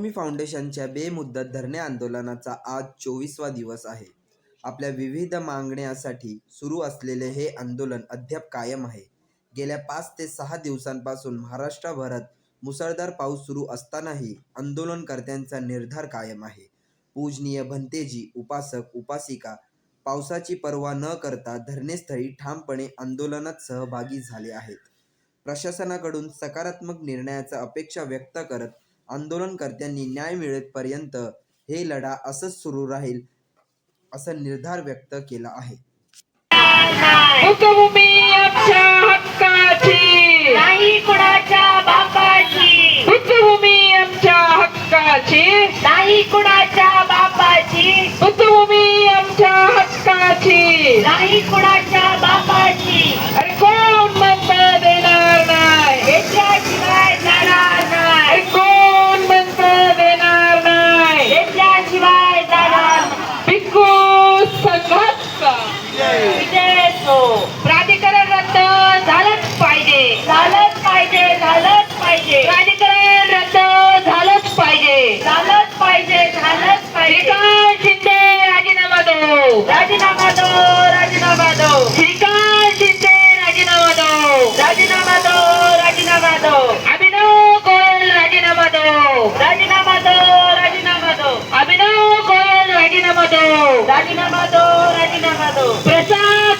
मी फाउंडेशनच्या बेमुदत धरणे आंदोलनाचा आज 24वा दिवस आहे. आपल्या विविध मागण्यांसाठी सुरू असलेले हे आंदोलन अद्याप कायम आहे. गेल्या 5 ते 6 दिवसांपासून महाराष्ट्रभरात मुसळधार पाऊस सुरू असतानाही आंदोलनकर्त्यांचा निर्धार कायम आहे. पूजनीय भंतेजी, उपासक, उपासिका पावसाची पर्वा न करता धरणेस्थळी ठामपणे आंदोलनात सहभागी झाले आहेत. प्रशासनाकडून सकारात्मक निर्णयाचा अपेक्षा व्यक्त करत आंदोलनकर्त्यांनी न्याय मिळेपर्यंत हे लढा असंच सुरू राहील असा निर्धार व्यक्त केला आहे. भूमी आमच्या हक्काची नाही कुणाच्या बापाची. भूमी आमच्या हक्काची नाही कुणाच्या बापाची. भूमी आमच्या हक्काची नाही कुणाच्या बापाची. अरे कोण मंत्र देणार नाही, घेतल्याशिवाय जाणार नाही. अरे कोण मंत्र देणार नाही, घेतल्याशिवाय जाणार नाही. भिक्खू संघाचा विजय असो. प्राधिकरण रद्द झालंच पाहिजे, झालंच पाहिजे. झालंच पाहिजे. प्राधिकरण रद्द झालंच पाहिजे. झालंच पाहिजे. झालंच पाहिजे. श्रीकांत शिंदे राजीनामा दो, राजीनामा दो. राजीनामा दो. श्रीकांत शिंदे राजीनामा दो, राजीनामा दो. राजीनामा दो. अभिनव गोयल राजीनामा दो, राजीनामा दो. राजीनामा दो. अभिनव गोयल राजीनामा दो, राजीनामा दो. राजीनामा दो. प्रसाद